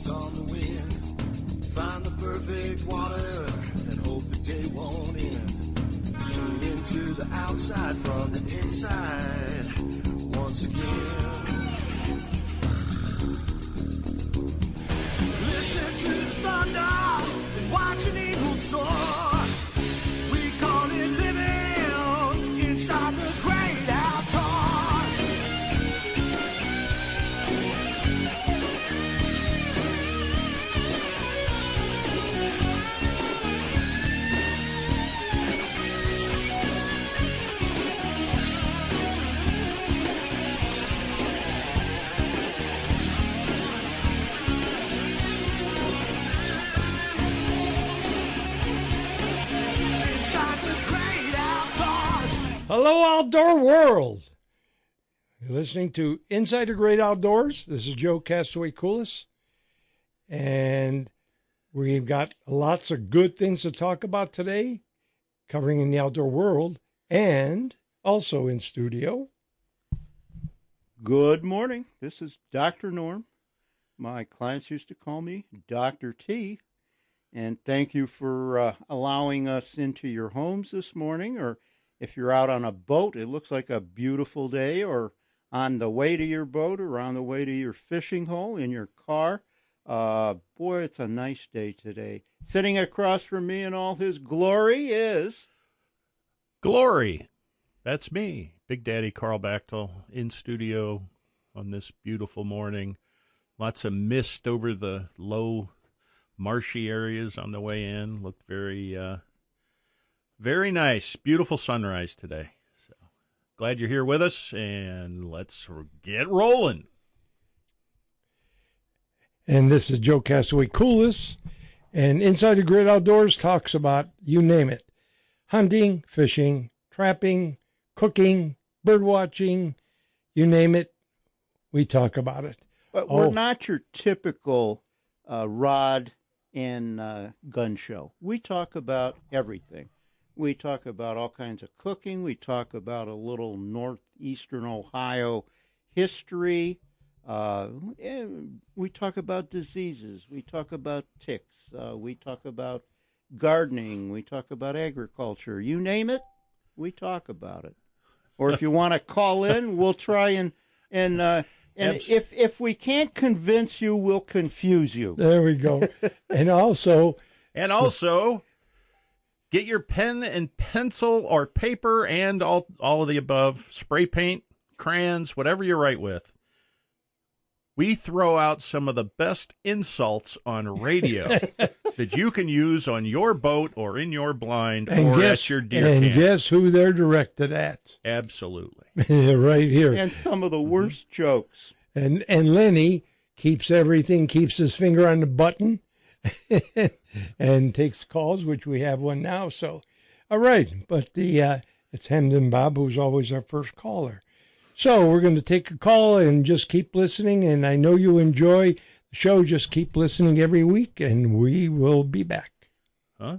thoughts on the wind. Find the perfect water and hope the day won't end. Tune into the outside from the inside once again. Listen to the thunder and watch an eagle soar. We call it living inside the great outdoors. Hello, outdoor world. You're listening to Inside the Great Outdoors. This is Joe Castaway Coolis, and we've got lots of good things to talk about today, covering in the outdoor world, and also in studio. Good morning. This is Dr. Norm. My clients used to call me Dr. T. And thank you for allowing us into your homes this morning, or if you're out on a boat, it looks like a beautiful day, or on the way to your boat, or on the way to your fishing hole in your car. Boy, it's a nice day today. Sitting across from me in all his glory is... Glory. That's me, Big Daddy Carl Bachtel, in studio on this beautiful morning. Lots of mist over the low, marshy areas on the way in. Looked very nice. Beautiful sunrise today. So glad you're here with us, and let's get rolling. And this is Joe Castaway Coolis, and Inside the Great Outdoors talks about, you name it, hunting, fishing, trapping, cooking, bird watching, you name it, we talk about it. But we're not your typical rod and gun show. We talk about everything. We talk about all kinds of cooking. We talk about a little northeastern Ohio history. We talk about diseases. We talk about ticks. We talk about gardening. We talk about agriculture. You name it, we talk about it. Or if you want to call in, we'll try and if we can't convince you, we'll confuse you. There we go. And also, get your pen and pencil or paper and all of the above, spray paint, crayons, whatever you write with. We throw out some of the best insults on radio that you can use on your boat or in your blind or at your deer camp. And guess who they're directed at? Absolutely. Right here. And some of the worst jokes. And Lenny keeps his finger on the button and takes calls, which we have one now. So, all right. But it's Hamden Bob, who's always our first caller. So we're going to take a call and just keep listening. And I know you enjoy the show. Just keep listening every week, and we will be back. Huh?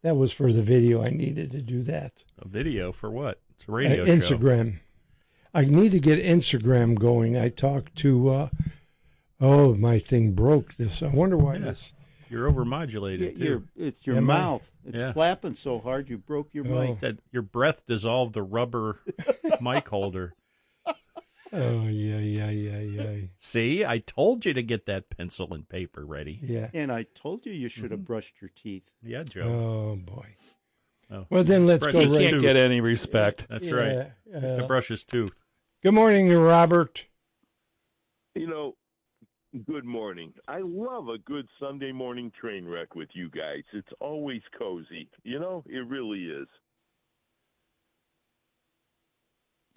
That was for the video. I needed to do that. A video for what? It's a radio show. Instagram. I need to get Instagram going. I talked to, my thing broke this. I wonder why this. You're overmodulated, too. It's your mouth. It's flapping so hard you broke your mic. Your breath dissolved the rubber mic holder. Oh, yeah. See, I told you to get that pencil and paper ready. Yeah. And I told you should have brushed your teeth. Yeah, Joe. Oh, boy. Oh. Well, then let's go right. He can't get any respect. That's right. To brush his tooth. Good morning, Robert. Good morning. I love a good Sunday morning train wreck with you guys. It's always cozy. It really is.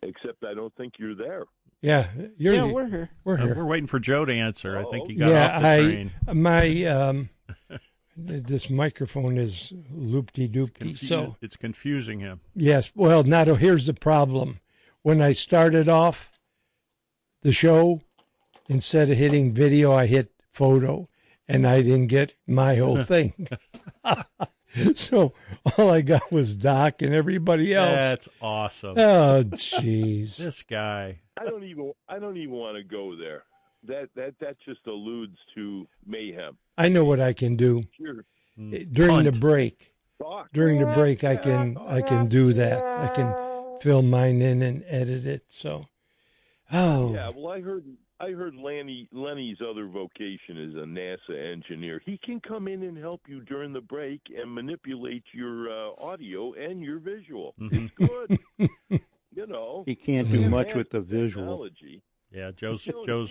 Except I don't think you're there. Yeah, we're here. We're here. We're waiting for Joe to answer. I think he got off the train. This microphone is loopty-doopty, so it's confusing him. Yes. Well, now here's the problem. When I started off the show, instead of hitting video, I hit photo, and I didn't get my whole thing. So all I got was Doc and everybody else. That's awesome. Oh, jeez. This guy. I don't even want to go there. that just alludes to mayhem. I know what I can do Sure. during the Punt. break. Talk. During the break, I can do that. I can fill mine in and edit it. So, Yeah, well, I heard Lenny's other vocation is a NASA engineer. He can come in and help you during the break and manipulate your audio and your visual. It's good. You know, He can't do much advanced with the visual. technology. Yeah, Joe's Speaking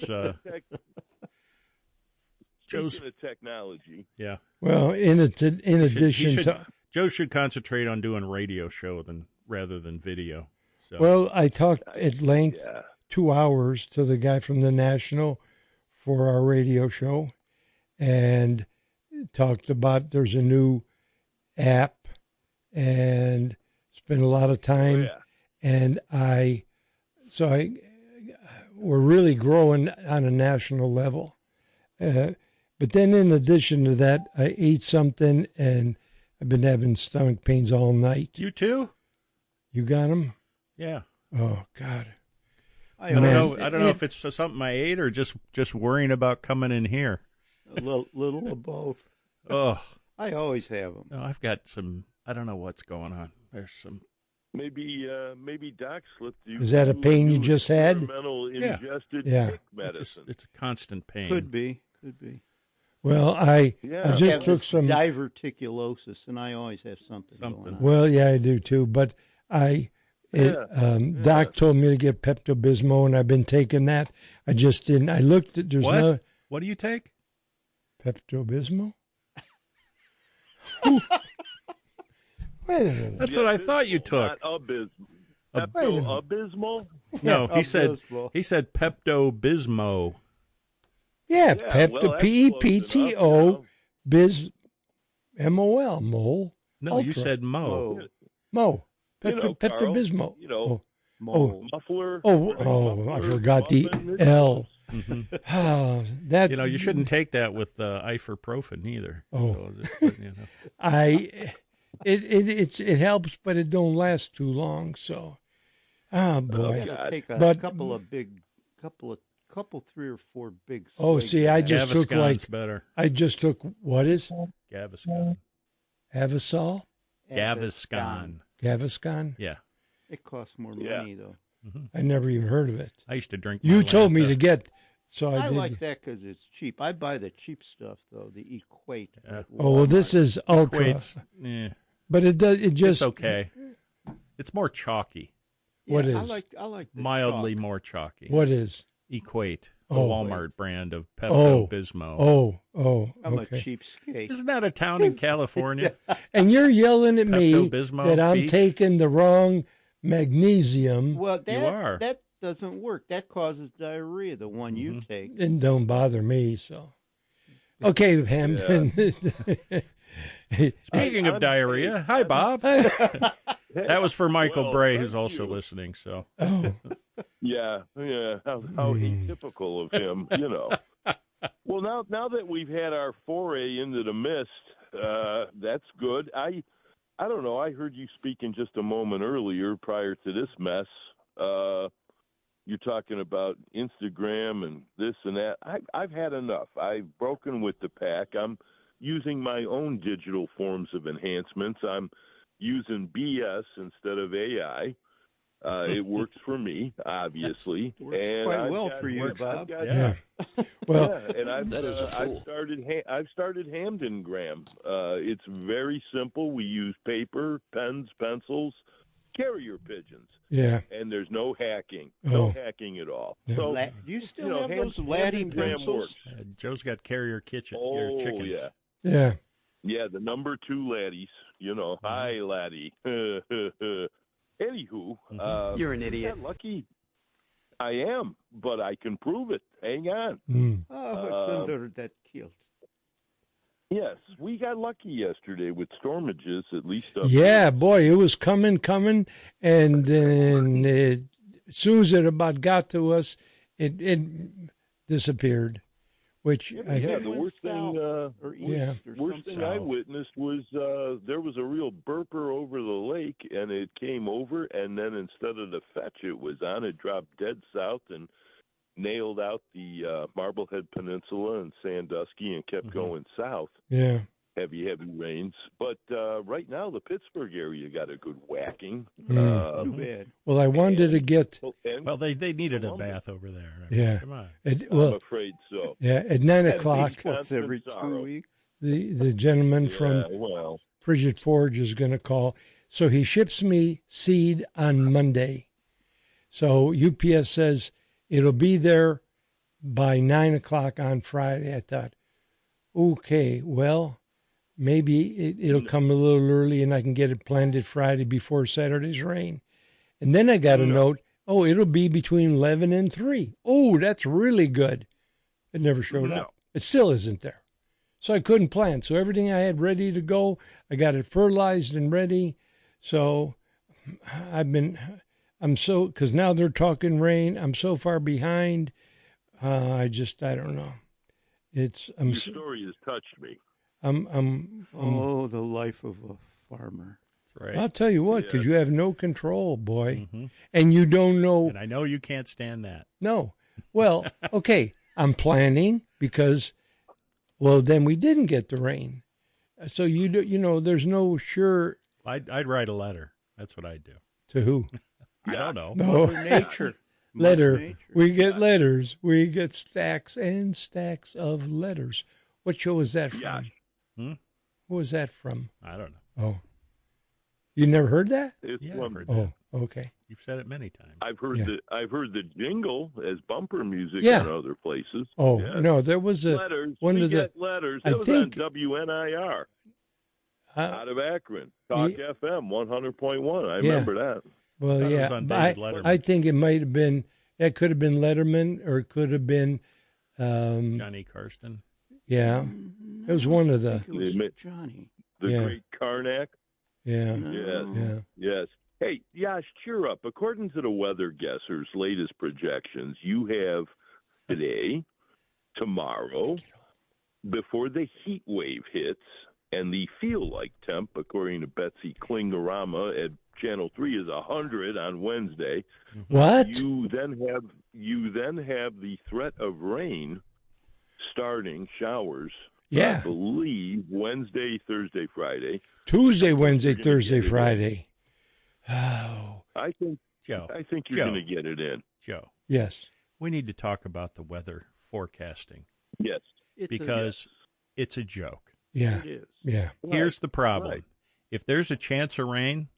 of technology, yeah. well, in addition to Joe should concentrate on doing radio show rather than video. So. well, I talked at length yeah. 2 hours to the guy from the National for our radio show, and talked about there's a new app, and spent a lot of time. yeah. And we're really growing on a national level. But then in addition to that, I ate something and I've been having stomach pains all night. You too? You got them? Yeah. Oh, God. I don't know if it's something I ate or just worrying about coming in here. A little of both. Oh, I always have them. no, I've got some. I don't know what's going on. There's some. Maybe Doc slipped you. Is that a pain you new just had? experimental ingested Yeah. tick medicine. It's a constant pain. Could be. Well, I Yeah. just have took this some. diverticulosis, and I always have something going on. Well, yeah, I do too. But Doc told me to get Pepto-Bismol, and I've been taking that. I just didn't. I looked at there's What? no What do you take? Pepto-Bismol. Wait a minute. That's what I thought you took. Not Abysmal. Wait a minute. Pepto-Abysmal? No, he said Abysmal. Pepto-Bismol. Yeah, Yeah, Pepto well, that's PEPTO close enough, Biz MOL Mole No, Ultra. you said Mo. Mo You know, Carl, Pepto-Bismol. you know, Oh, Muffler. I muffler, forgot the muffin, L. Mhm. Oh, that You know, you shouldn't take that with ibuprofen either. Oh. So, it helps, but it don't last too long. So, boy. You gotta take a But- couple, 3 or 4 big. Oh, swigs see, of I that. just took Gaviscon's like better. I just took what is Gaviscon. Avasol, Gaviscon. Gaviscon. Yeah. It costs more Yeah. money though. I never even heard of it. I used to drink. You my told me Lanta. to get, so I I did. like that because it's cheap. I buy the cheap stuff though, the Equate. Yeah. at Oh well, this Walmart. is ultra, Equates. Yeah, but it does. It just it's okay. It's more chalky, what I is? like the mildly chalk. more chalky. What is? Equate, the Oh. Walmart brand of Oh. Pepto-Bismol. Oh, I'm a okay. cheapskate. Isn't that a town in California? And you're yelling at me Pepto-Bismol that I'm Beach? taking the wrong magnesium. Well, are. that doesn't work. That causes diarrhea. The one you Mm-hmm. take. It don't bother me. So, okay, Hampton. Speaking of diarrhea, hi Bob. That was for Michael Well, Bray, thank who's also you. listening. So Oh, Yeah. How atypical of him, you know. Well, now that we've had our foray into the mist, that's good. I don't know. I heard you speaking just a moment earlier prior to this mess. You're talking about Instagram and this and that. I've had enough. I've broken with the pack. I'm using my own digital forms of enhancements. I'm using BS instead of AI. It works for me, obviously. Works and quite I've well got- for you, I've Bob. got- yeah. Well, yeah, and I've, That is a fool. I've started Hamdengram. It's very simple. We use paper, pens, pencils, carrier pigeons, yeah. and there's no hacking. Oh. No hacking at all. Yeah. So, Do you still you know, have those Hamdengram laddie works. pencils? Joe's got carrier kitchen, Oh, chickens. yeah. Yeah. Yeah, the number 2 laddies. You know, hi, laddie. Anywho, You're an idiot. yeah, lucky. I am, but I can prove it. Hang on. Mm. Oh, it's under that kilt. Yes, we got lucky yesterday with stormages, at least up Yeah, boy, it was coming, and then as soon as it about got to us, it disappeared. Which Yeah, I Yeah, It the went worst thing, south or east yeah. or worst something. thing I south. witnessed was there was a real burper over the lake, and it came over, and then instead of the fetch it was on, it dropped dead south and nailed out the Marblehead Peninsula and Sandusky and kept going south. Yeah. Heavy rains. But right now, the Pittsburgh area got a good whacking. Too bad. Well, I wanted to get. Well, they needed a bath over there. I mean, Yeah. Come on. I'm Well, afraid so. yeah. At 9 o'clock, Once every 2 weeks. the gentleman from well, Frigid Forge is going to call. So he ships me seed on Monday. So UPS says it'll be there by 9 o'clock on Friday. I thought, okay, well, maybe it'll come a little early and I can get it planted Friday before Saturday's rain. And then I got a note, it'll be between 11 and 3. Oh, that's really good. It never showed up. It still isn't there. So I couldn't plant. So everything I had ready to go, I got it fertilized and ready. So because now they're talking rain. I'm so far behind. I don't know. your story has touched me. The life of a farmer. Right. I'll tell you what, because you have no control, boy, and you don't know. And I know you can't stand that. No. Well, okay, I'm planning because, then we didn't get the rain, so there's no sure. I'd write a letter. That's what I'd do. To who? I don't know. No. Mother Nature. Letter. Mother Nature. We get letters. We get stacks and stacks of letters. What show is that from? Yeah. Who was that from? I don't know. Oh, you never heard that? It's Yeah, one- I've heard that. Oh, okay. You've said it many times. I've heard Yeah. I've heard the jingle as bumper music Yeah. in other places. Oh Yes. no, there was Letters. one we of the. get letters. I That was think- on WNIR out of Akron. Talk Yeah. FM 100.1. I Yeah. remember that. Well, Thought it yeah, was on but David Letterman. I think it might have been. It could have been Letterman, or it could have been. Johnny Karsten. Yeah, it was one of the. I think it was Admit- Johnny. The Yeah. great Karnak. Yeah, No. yeah. Yes. Hey, Yash, cheer up. According to the weather guessers' latest projections, you have today, tomorrow, before the heat wave hits, and the feel-like temp, according to Betsy Klingorama at Channel 3, is 100 on Wednesday. What? You then have the threat of rain starting, showers. Yeah. I believe Wednesday, Thursday, Friday. Tuesday, Wednesday, You're gonna Thursday, get it in. Friday. Oh, I think Joe. you're Joe. going to get it in. Joe, yes. we need to talk about the weather forecasting Yes. because it's a joke. Yeah, It is. yeah. Here's the problem. Right. If there's a chance of rain,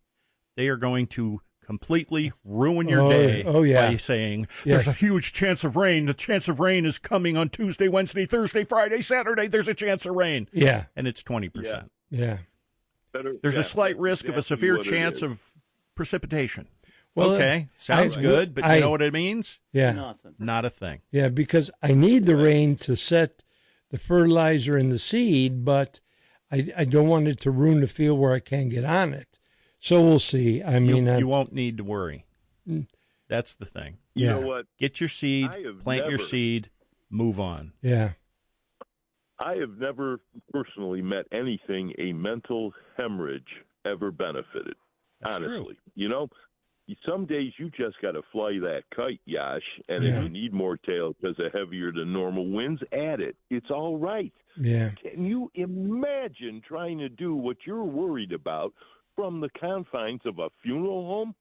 they are going to completely ruin your Oh, day oh, yeah. by saying, Yes. there's a huge chance of rain. The chance of rain is coming on Tuesday, Wednesday, Thursday, Friday, Saturday. There's a chance of rain. Yeah, And it's 20%. yeah. Better, There's yeah, a slight that's risk of a exactly severe what it chance is. of precipitation. Well, Okay, sounds I- good, but I- you know what it means? Yeah, Nothing. Not a thing. yeah. Because I need the rain to set the fertilizer in the seed, but I don't want it to ruin the field where I can't get on it. So we'll see. I mean, You won't need to worry. That's the thing. You yeah. know what? Get your seed, I have plant your never- seed, move on. yeah, I have never personally met anything a mental hemorrhage ever benefited. That's honestly, you know, some days you just got to fly that kite, Yash, and Yeah. if you need more tail because of heavier than normal winds, add it. It's all right. yeah, Can you imagine trying to do what you're worried about from the confines of a funeral home?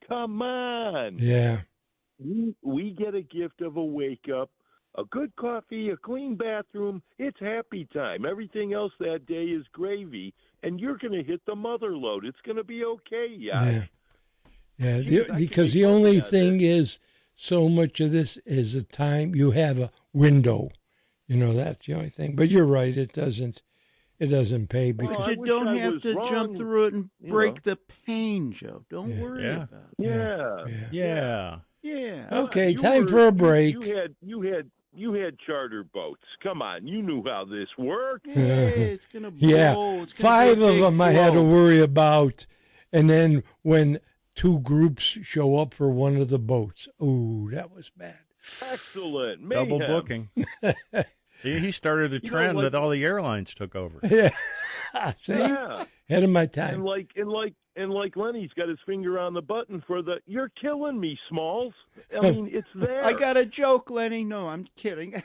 Come on. yeah, We get a gift of a wake up, a good coffee, a clean bathroom. It's happy time. Everything else that day is gravy, and you're going to hit the mother load. It's going to be okay, yeah, yeah. Geez, I can Because make the only money on thing is, so much of this is a time you have a window. You know, that's the only thing. But you're right; it doesn't pay because Well, I You wish don't I have was to wrong, jump through it and you break know. the pain, Joe. Don't worry Yeah. about it. Yeah. yeah. Yeah. Okay, You time were- for a break. You had charter boats. Come on, you knew how this worked. Yeah, it's gonna blow. Yeah, It's gonna 5 be a of big them I had to blow. worry about, and then when 2 groups show up for one of the boats, ooh, that was bad. Excellent. Double Mayhem. booking. He started a trend that all the airlines took over. Yeah. See? Yeah. Ahead of my And time. like Lenny's got his finger on the button for the "You're killing me, Smalls." I mean, it's there. I got a joke, Lenny. No, I'm kidding.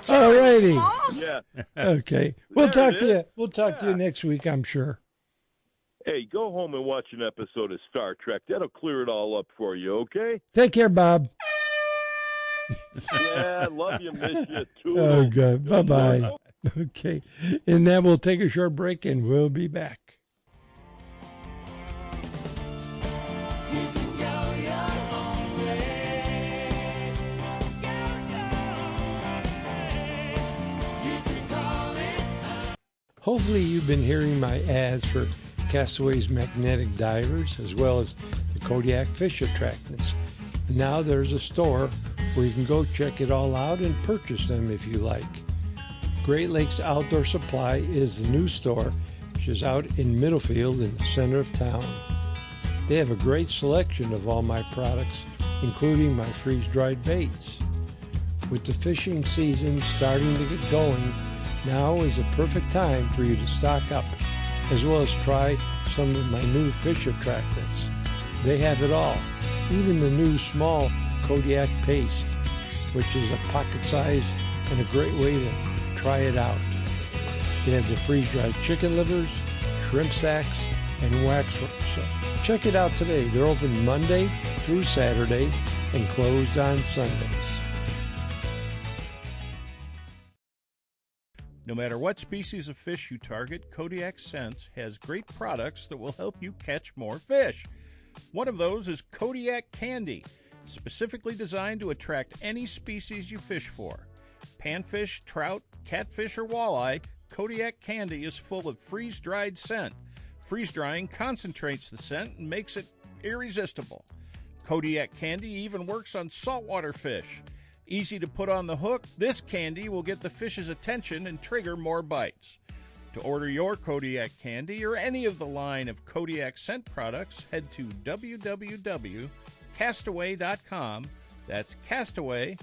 All righty. Yeah. Okay. We'll There talk it to you. is. We'll talk to you Yeah. next week, I'm sure. Hey, go home and watch an episode of Star Trek. That'll clear it all up for you, okay? Take care, Bob. Yeah, love you, miss you too. Oh, good. Bye-bye. Okay. And then we'll take a short break, and we'll be back. Hopefully you've been hearing my ads for Castaway's magnetic divers as well as the Kodiak fish attractants. Now there's a store where you can go check it all out and purchase them if you like. Great Lakes Outdoor Supply is the new store, which is out in Middlefield in the center of town. They have a great selection of all my products, including my freeze-dried baits. With the fishing season starting to get going, now is a perfect time for you to stock up, as well as try some of my new fish attractants. They have it all, even the new small Kodiak paste, which is a pocket size and a great way to try it out. They have the freeze-dried chicken livers, shrimp sacks, and waxworks. So check it out today. They're open Monday through Saturday and closed on Sundays. No matter what species of fish you target, Kodiak Scents has great products that will help you catch more fish. One of those is Kodiak Candy, specifically designed to attract any species you fish for. Panfish, trout, catfish, or walleye, Kodiak Candy is full of freeze-dried scent. Freeze-drying concentrates the scent and makes it irresistible. Kodiak Candy even works on saltwater fish. Easy to put on the hook, this candy will get the fish's attention and trigger more bites. To order your Kodiak Candy or any of the line of Kodiak scent products, head to www.castaway.com. That's Castaway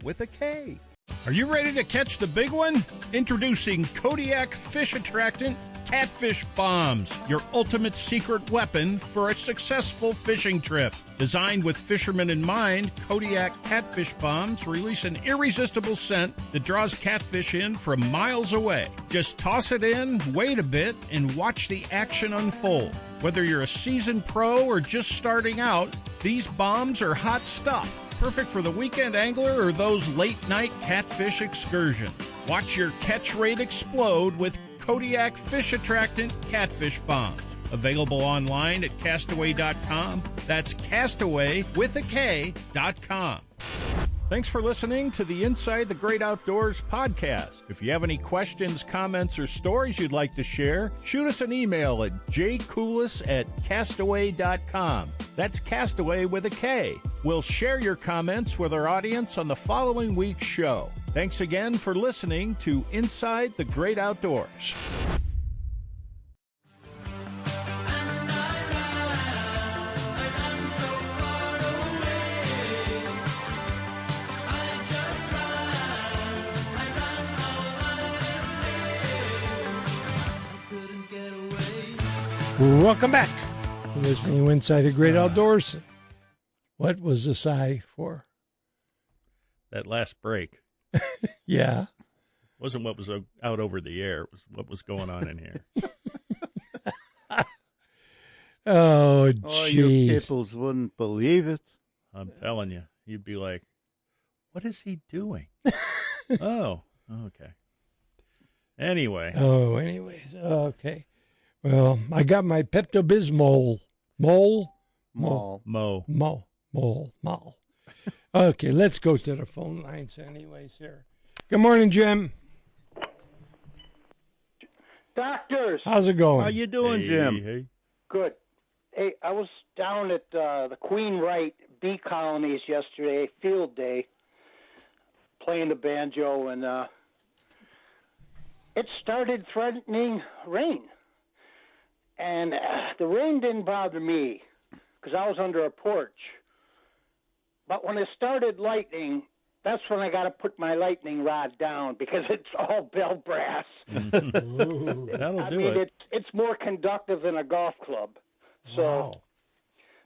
with a K. Are you ready to catch the big one? Introducing Kodiak Fish Attractant Catfish Bombs, your ultimate secret weapon for a successful fishing trip. Designed with fishermen in mind, Kodiak Catfish Bombs release an irresistible scent that draws catfish in from miles away. Just toss it in, wait a bit, and watch the action unfold. Whether you're a seasoned pro or just starting out, these bombs are hot stuff. Perfect for the weekend angler or those late-night catfish excursions. Watch your catch rate explode with Kodiak Fish Attractant Catfish Bombs. Available online at castaway.com. That's castaway with a K.com. Thanks for listening to the Inside the Great Outdoors podcast. If you have any questions, comments, or stories you'd like to share, shoot us an email at jcoulis@castaway.com. That's Castaway with a K. We'll share your comments with our audience on the following week's show. Thanks again for listening to Inside the Great Outdoors. Welcome back. You're listening to Inside the Great Outdoors. What was the sigh for? That last break Yeah. wasn't what was out over the air. It was what was going on in here. Oh, Oh, you jeez. peoples wouldn't believe it. I'm telling you, you'd be like, what is he doing? Oh, okay. Anyway. Oh, anyways. Okay. Well, I got my Pepto-Bismol. Mole? Mall. Okay, let's go to the phone lines anyways here. Good morning, Jim. Doctors, How's it going? How you doing, Jim? Hey. good. Hey, I was down at the Queen Wright bee colonies yesterday, field day, playing the banjo, and it started threatening rain. And the rain didn't bother me because I was under a porch. But when it started lightning, that's when I got to put my lightning rod down because it's all bell brass. That'll do it. It's more conductive than a golf club. So, Wow.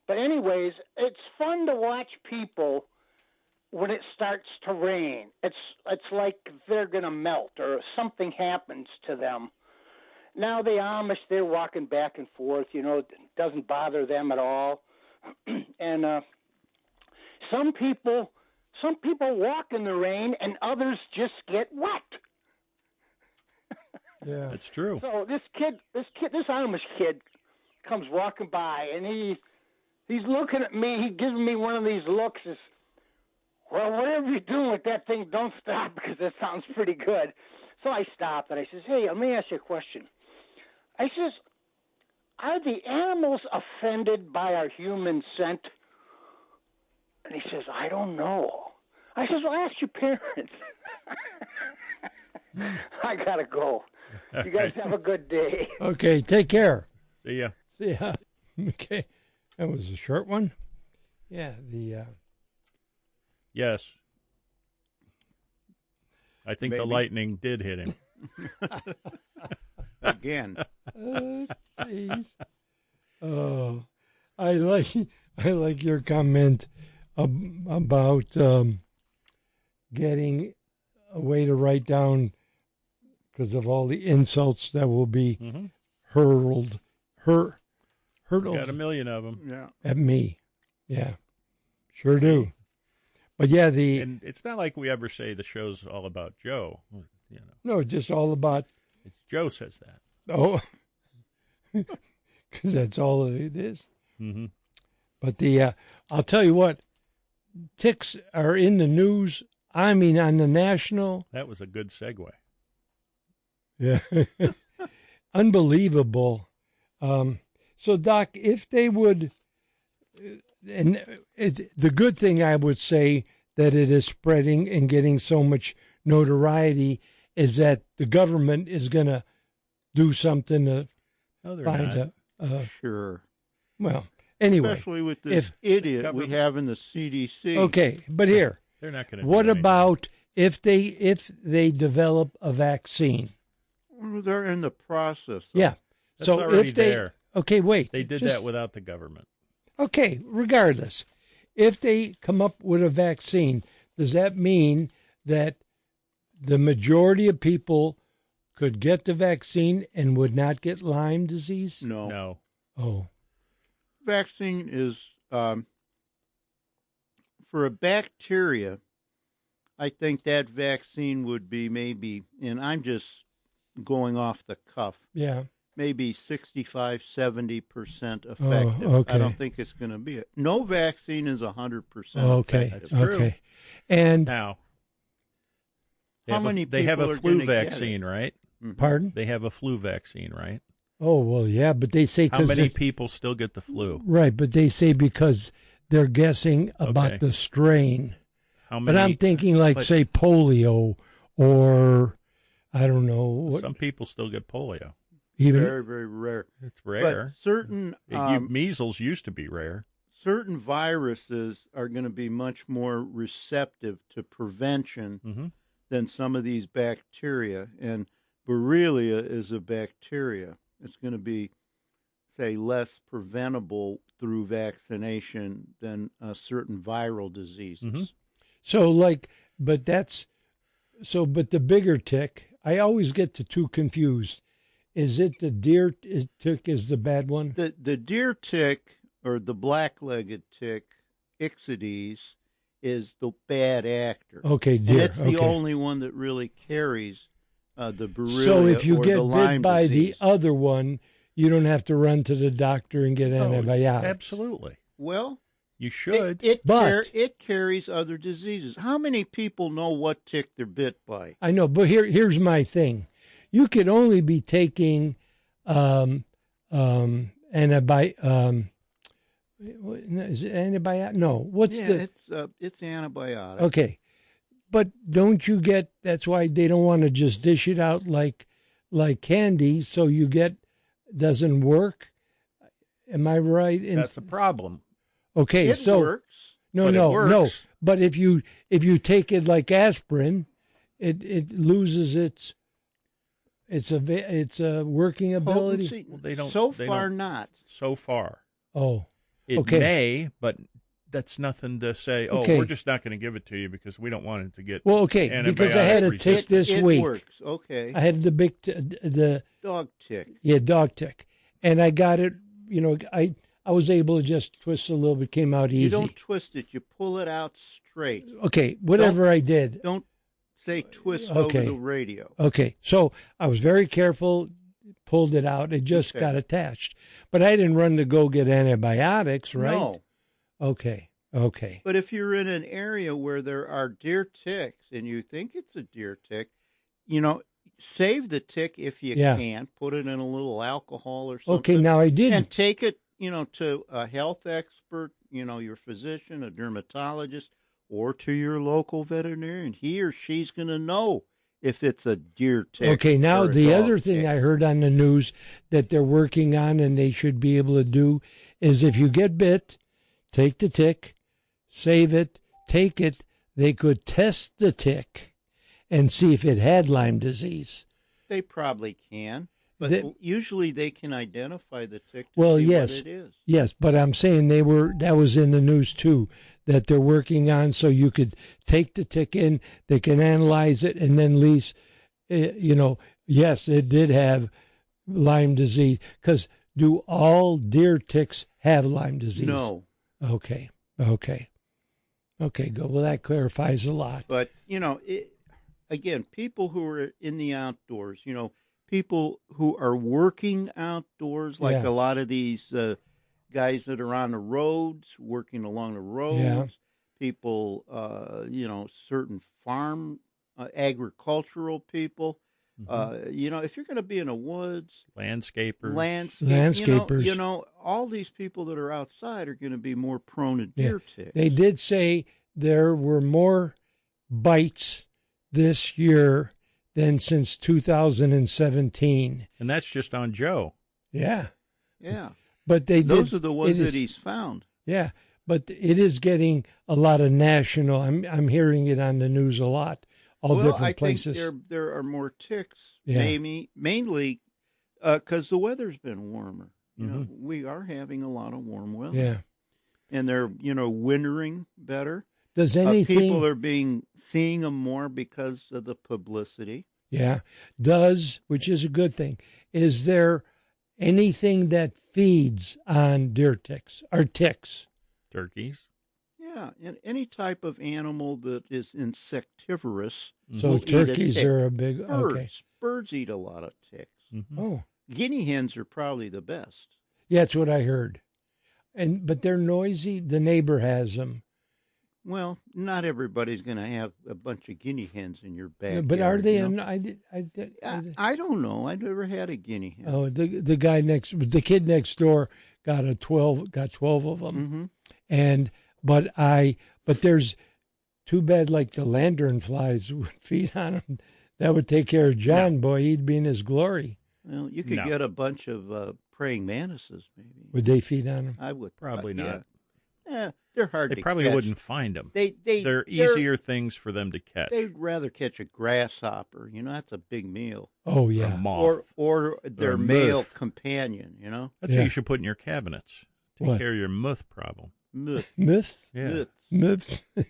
but anyways, it's fun to watch people when it starts to rain. It's like they're gonna melt or something happens to them. Now the Amish, they're walking back and forth. It doesn't bother them at all. And some people walk in the rain, and others just get wet. Yeah. That's true. So this Amish kid comes walking by, and he's looking at me. He gives me one of these looks. Is, well, whatever you're doing with that thing, don't stop because that sounds pretty good. So I stopped, and I says, hey, let me ask you a question. I says, are the animals offended by our human scent? And he says, I don't know. I says, well, ask your parents. I got to go. You guys have a good day. Okay, take care. See ya. See ya. Okay. That was a short one. Yeah, Yes. I think the Maybe. lightning did hit him. Again. Jeez. Oh, I like your comment about getting a way to write down because of all the insults that will be hurled Got a million of them. Yeah. at me. Yeah, sure do. But yeah, And it's not like we ever say the show's all about Joe. no, just all about Joe says that. oh, because that's all it is. Mm-hmm. But I'll tell you what, ticks are in the news. I mean, on the national. That was a good segue. Yeah. Unbelievable. So, Doc, if they would, and the good thing I would say that it is spreading and getting so much notoriety is that the government is going to do something to No, they're find not. Sure. well, anyway. Especially with this idiot we have in the CDC. Okay, but here, They're not going to. what about if they develop a vaccine? Well, they're in the process. Yeah. That's So already if they there. okay, wait. They did just- that without the government. Okay, regardless, if they come up with a vaccine, does that mean that the majority of people could get the vaccine and would not get Lyme disease? No. Oh, Vaccine is for a bacteria. I think that vaccine would be maybe, and I'm just going off the cuff, yeah. maybe 65, 70% effective. okay. I don't think it's going to be it. No vaccine is 100% Okay, effective. That's true. okay. And Now, How many they have people a are flu gonna get it? vaccine, right? pardon? They have a flu vaccine, right? Oh well, yeah, but they say How many people still get the flu? right, but they say because they're guessing about Okay. the strain. How many? But I'm thinking like but- say polio or I don't know what Some people still get polio. even Very, very rare. It's rare. But certain Measles used to be rare. certain viruses are going to be much more receptive to prevention Mm-hmm. than some of these bacteria. And Borrelia is a bacteria. It's going to be, say, less preventable through vaccination than certain viral diseases. Mm-hmm. so like but that's so but the bigger tick, I always get the two confused. Is it the deer tick is the bad one? The deer tick or the black-legged tick, Ixodes, is the bad actor. Okay, And deer. it's the okay. only one that really carries the Borrelia So if you or get the Lyme bit by disease. the other one, you don't have to run to the doctor and get antibiotics. Absolutely. Well, You should. But- it carries other diseases. How many people know what tick they're bit by? I know, but here's my thing. You could only be taking is it antibiotic? No. What's it's antibiotic. okay? But don't you get? That's why they don't want to just dish it out like candy. So you get doesn't work. Am I right? That's a problem. Okay, It so works. No, but it no, no. works. But if you take it like aspirin, it loses its working ability. Potency? Well, they don't. So they far, don't, not. So far, Oh, it okay. may, but that's nothing to say. Oh, Okay. we're just not going to give it to you because we don't want it to get. Well, okay, because I had a antibiotic tick resistant. this It week. works. Okay. I had the big the Dog tick. dog tick, and I got it. You know, I was able to just twist a little bit, came out easy. You don't twist it. You pull it out straight. Okay, whatever I did. Don't say twist Okay. over the radio. Okay, so I was very careful, pulled it out. It just Okay. got attached, but I didn't run to go get antibiotics, right? No. Okay. But if you're in an area where there are deer ticks and you think it's a deer tick, save the tick if you Yeah. can. Put it in a little alcohol or something. Okay, now I did. And take it, to a health expert, your physician, a dermatologist, or to your local veterinarian. He or she's going to know if it's a deer tick. Okay, now or a the dog other thing tick. I heard on the news that they're working on and they should be able to do is if you get bit, take the tick, save it, take it. They could test the tick and see if it had Lyme disease. They probably can, but They- usually they can identify the tick to Well, see yes. what it is. Yes, but I'm saying that was in the news too, that they're working on so you could take the tick in, they can analyze it, and then at least, yes, it did have Lyme disease. Because do all deer ticks have Lyme disease? No, Okay, good. Well, that clarifies a lot. but again, people who are in the outdoors, people who are working outdoors, like Yeah. a lot of these guys that are on the roads, working along the roads, Yeah. people, certain farm agricultural people. If you're going to be in the woods, Landscapers. Landscapers. all these people that are outside are going to be more prone to deer ticks. They did say there were more bites this year than since 2017. And that's just on Joe. Yeah. Yeah, But those are the ones that he's found. Yeah, but it is getting a lot of national. I'm hearing it on the news a lot, all different I places. think there are more ticks, Yeah. mainly because the weather's been warmer. Mm-hmm. We are having a lot of warm weather. Yeah. And they're wintering better. Does anything? People are seeing them more because of the publicity. Yeah. Which is a good thing. Is there anything that feeds on deer ticks or ticks? Turkeys. Yeah, and any type of animal that is insectivorous. So will eat a turkeys tick. are a big. Birds. Okay. Birds eat a lot of ticks. Mm-hmm. Oh, Guinea hens are probably the best. yeah, that's what I heard. But they're noisy. The neighbor has them. Well, not everybody's going to have a bunch of guinea hens in your backyard. But are they? you know? I don't know. I've never had a guinea hen. Oh, the guy the kid next door got 12 of them, Mm-hmm. but there's too bad like the lantern flies would feed on him. That would take care of John. Boy, he'd be in his glory. Well, you could No. get a bunch of praying mantises, maybe. Would they feed on him? I would Probably not. Yeah, they're hard They to probably catch. wouldn't find them. They're They're easier things for them to catch. They'd rather catch a grasshopper. That's a big meal. Oh Or a yeah. moth. Or their a male moth. companion. That's Yeah. what you should put in your cabinets. Take What? care of your moth problem. Myth. Myths. Yeah. Myths. Myths.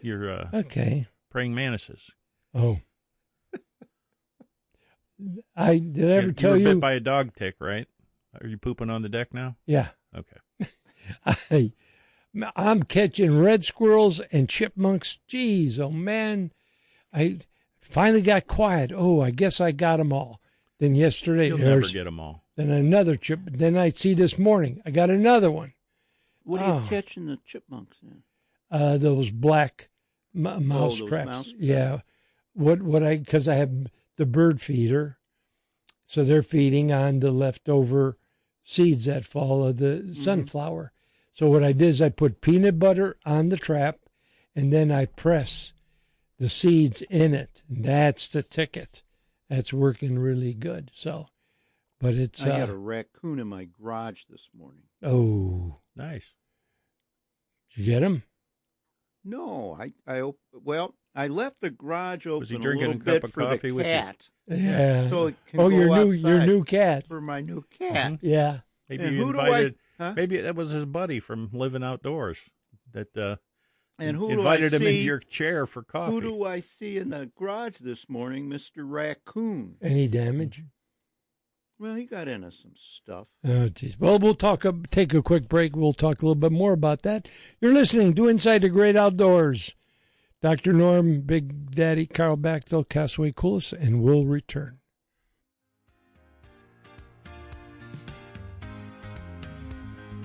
Your Okay. praying mantises. Oh. I ever you tell were you? bit by a dog tick, right? Are you pooping on the deck now? Yeah. Okay. I'm catching red squirrels and chipmunks. Jeez, oh man. I finally got quiet. Oh, I guess I got them all. Then yesterday, You'll never get them all. then another chip. Then I see this morning, I got another one. What are you Oh. catching the chipmunks in? Those black mouse those traps. mouse traps. Yeah. Because I have the bird feeder. So they're feeding on the leftover seeds that fall of the sunflower. So what I did is I put peanut butter on the trap and then I press the seeds in it. And that's the ticket. That's working really good. So, but it's, I had a raccoon in my garage this morning. oh, Nice. did you get him? No, I left the garage open Was he a drinking little a bit cup of for coffee the with you? cat. Yeah. So it can oh, go your outside new cat. for my new cat. Yeah. Maybe And you who do I- invited. huh? Maybe that was his buddy from living outdoors that And who invited do I him see? into your chair for coffee. Who do I see in the garage this morning? Mr. Raccoon. Any damage? Well, he got into some stuff. Oh, geez. Well, we'll take a quick break. We'll talk a little bit more about that. You're listening to Inside the Great Outdoors. Dr. Norm, Big Daddy, Carl Bachtel, Castaway Coolest, and we'll return.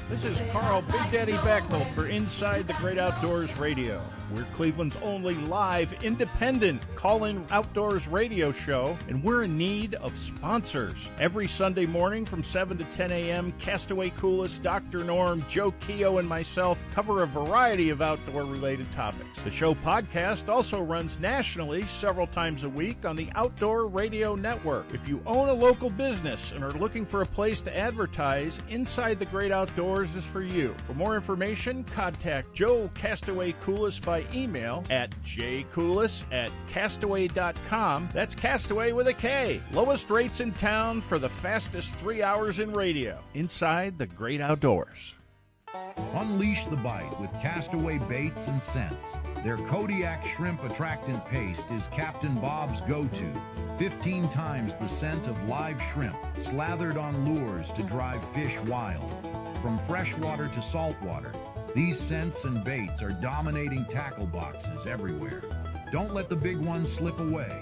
This is Carl Big Daddy Bachtel for Inside the Great Outdoors Radio. We're Cleveland's only live, independent call-in outdoors radio show, and we're in need of sponsors. Every Sunday morning from 7 to 10 a.m., Castaway Coolest, Dr. Norm, Joe Keogh, and myself cover a variety of outdoor-related topics. The show podcast also runs nationally several times a week on the Outdoor Radio Network. If you own a local business and are looking for a place to advertise, Inside the Great Outdoors is for you. For more information, contact Joe Castaway Coolest by email at jcoolest@castaway.com. That's Castaway with a K. Lowest rates in town for the fastest 3 hours in radio. Inside the Great Outdoors. Unleash the bite with Castaway baits and scents. Their Kodiak shrimp attractant paste is Captain Bob's go-to. 15 times the scent of live shrimp, slathered on lures to drive fish wild. From freshwater to saltwater, these scents and baits are dominating tackle boxes everywhere. Don't let the big ones slip away.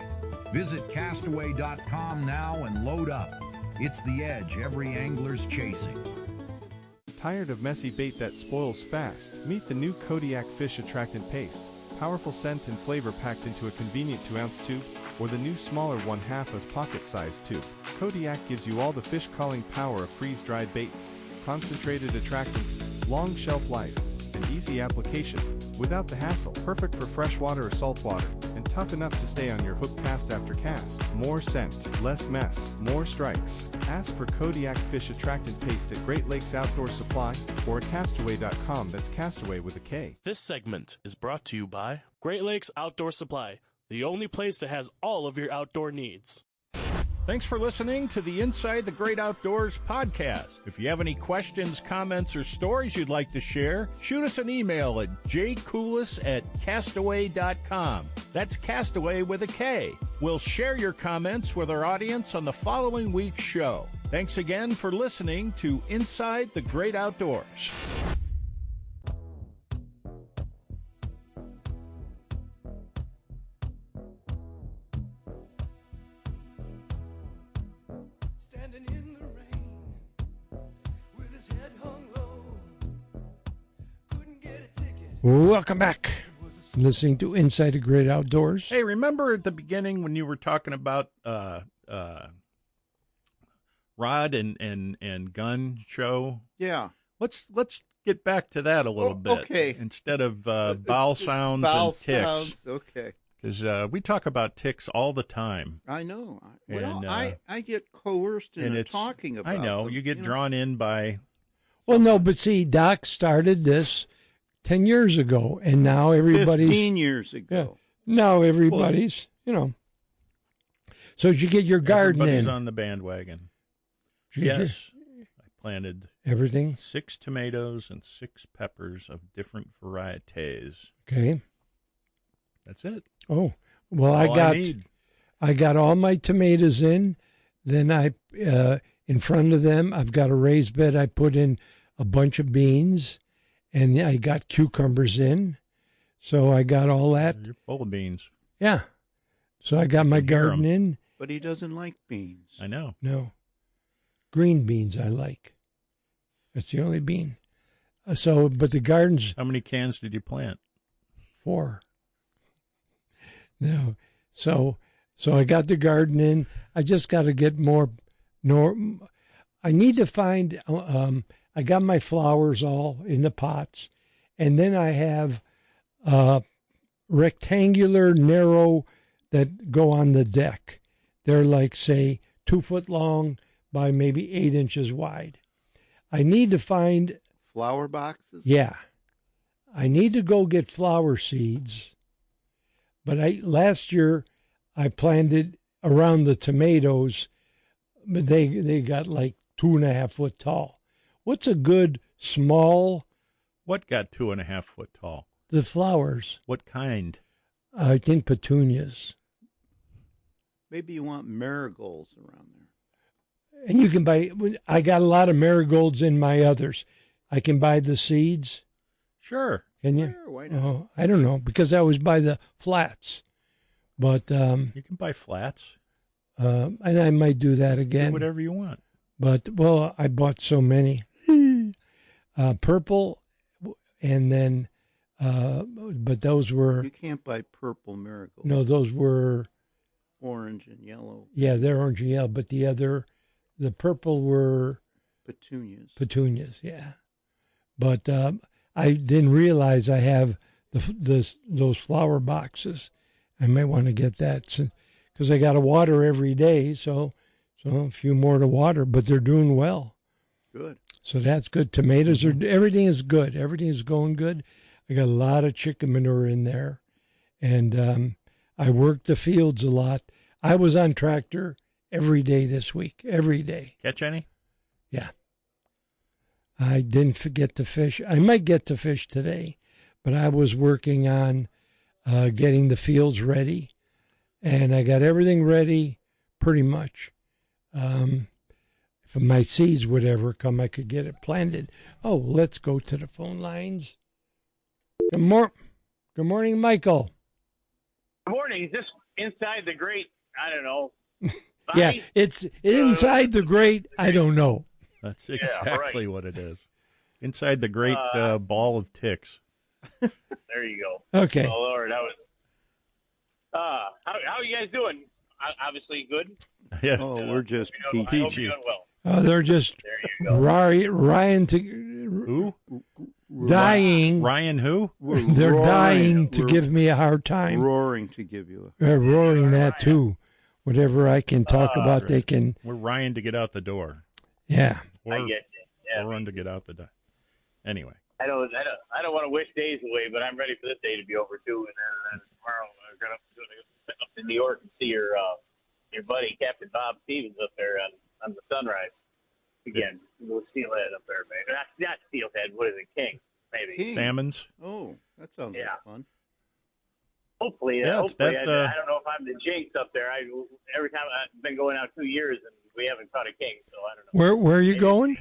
Visit castaway.com now and load up. It's the edge every angler's chasing. Tired of messy bait that spoils fast? Meet the new Kodiak Fish Attractant Paste. Powerful scent and flavor packed into a convenient 2-ounce tube, or the new smaller 1/2 as pocket-sized tube. Kodiak gives you all the fish-calling power of freeze-dried baits, concentrated attractants, long shelf life, and easy application, without the hassle. Perfect for freshwater or saltwater, and tough enough to stay on your hook cast after cast. More scent, less mess, more strikes. Ask for Kodiak Fish Attractant Paste at Great Lakes Outdoor Supply or at castaway.com. That's Castaway with a K. This segment is brought to you by Great Lakes Outdoor Supply, the only place that has all of your outdoor needs. Thanks for listening to the Inside the Great Outdoors podcast. If you have any questions, comments, or stories you'd like to share, shoot us an email at jcoolest@castaway.com. That's Castaway with a K. We'll share your comments with our audience on the following week's show. Thanks again for listening to Inside the Great Outdoors. Welcome back. Listening to Inside the Great Outdoors. Hey, remember at the beginning when you were talking about rod and gun show? Yeah. Let's get back to that a little bit. Okay. Instead of bowel sounds Bowel and ticks. sounds, okay. Because we talk about ticks all the time. I know. And, I get coerced and into it's- talking about I know. them, You get drawn in by... Well, no, but see, Doc started this 10 years ago, and now everybody's... 15 years ago. Now everybody's, So did you get your garden Everybody's in? on the bandwagon. Did you- Yes. I planted Everything? 6 tomatoes and 6 peppers of different varieties. Okay. That's it. Oh, well, All I need. I got all my tomatoes in. Then in front of them, I've got a raised bed. I put in a bunch of beans, and I got cucumbers in. So I got all that. You're full of beans. Yeah. So I got my can hear garden 'em. in. But he doesn't like beans. I know. No. Green beans I like. That's the only bean. But the garden's How many cans did you plant? 4. No. So I got the garden in. I just got to get more. I need to find. I got my flowers all in the pots, and then I have rectangular, narrow that go on the deck. They're like, say, 2 foot long by maybe 8 inches wide. I need to find. Flower boxes? Yeah. I need to go get flower seeds, but last year I planted around the tomatoes, but they got like 2.5 foot tall. What's a good small? What got 2.5 foot tall? The flowers. What kind? I think petunias. Maybe you want marigolds around there. And you can buy. I got a lot of marigolds in my others. I can buy the seeds. Sure. Can you? Sure, why not? Oh, I don't know because I always buy the flats. But You can buy flats. and I might do that Do again. whatever you want. But well, I bought so many. Purple, and then, but those were You can't buy purple marigolds. no, those were Orange and yellow yeah, they're orange and yellow. But the purple were petunias. petunias. Yeah, but I didn't realize I have those flower boxes. I might want to get that because I got to water every day. So a few more to water, but they're doing well. Good. So that's good. Tomatoes are, everything is good. Everything is going good. I got a lot of chicken manure in there. And I worked the fields a lot. I was on tractor every day this week, every day. Catch any? Yeah. I didn't forget to fish. I might get to fish today, but I was working on getting the fields ready. And I got everything ready pretty much. If my seeds would ever come, I could get it planted. Oh, let's go to the phone lines. Good morning, Michael. Good morning. Is this inside the great, I don't know. Yeah, body? it's inside the grate. I don't know. That's Yeah, exactly right. what it is. Inside the great ball of ticks. There you go. Okay. Oh, Lord. That was. How are you guys doing? Obviously good. Yeah. Oh, we're just I hope peachy. you're doing well. They're just There you go. Ryan to Who? dying. Ryan who? We're They're roaring- dying to we're give me a hard time. roaring to give you Roaring that too. Whatever I can talk about, they can. We're Ryan to get out the door. Yeah. I Or, get you. Yeah. or run to get out the door. Anyway. I don't want to wish days away, but I'm ready for this day to be over too. And then tomorrow I'm going up to New York and see your buddy Captain Bob Stevens up there on the Sunrise again. We'll steelhead up there, maybe not steelhead. What is it, king? Maybe. King. Salmons. Oh, that sounds Yeah. like fun. Hopefully, Yeah, hopefully. that, I don't know if I'm the jinx up there. Every time I've been going out 2 years and we haven't caught a king, so I don't know. Where are you going?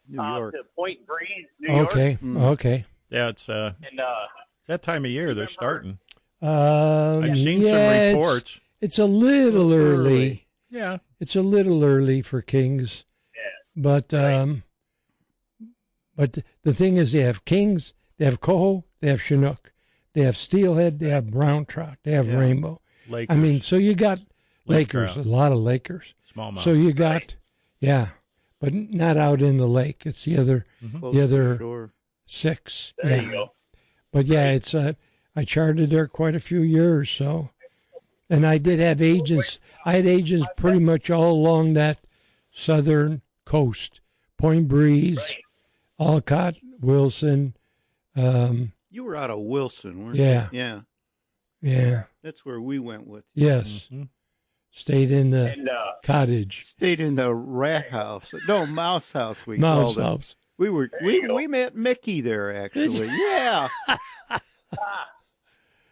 New York. To Point Breeze, New York. Okay. Okay. Yeah, it's And it's that time of year they're starting. I've seen some reports. It's a little early. Yeah. It's a little early for kings. yeah, But the thing is, they have kings, they have coho, they have chinook, they have steelhead, they have brown trout, they have Yeah. rainbow. Lakers. I mean, so you got Lake Lakers, trout. a lot of Lakers. Smallmouth. So you got, yeah, but not out in the lake. It's the other Close to other- shore. 6. there yeah. you go. But yeah, it's I charted there quite a few years, so, and I did have agents. I had agents pretty much all along that southern coast, Point Breeze, Olcott, Wilson. You were out of Wilson, weren't Yeah. you? Yeah. Yeah, That's where we went with. yes, Mhm. stayed in the And cottage, Stayed in the rat house. No, mouse house we mouse called it. house. We met Mickey there actually. Yeah.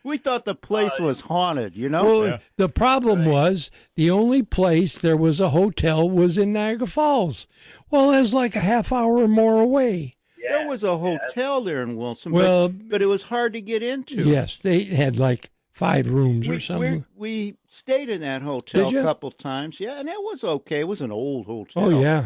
We thought the place was haunted, you know? Well, Yeah. the problem was the only place there was a hotel was in Niagara Falls. Well, it was like a half hour or more away. There was a hotel there in Wilson, Well, but it was hard to get into. yes, they had like 5 rooms or We, something. we stayed in that hotel Did you? a couple times. Yeah, and it was okay. It was an old hotel. Oh yeah,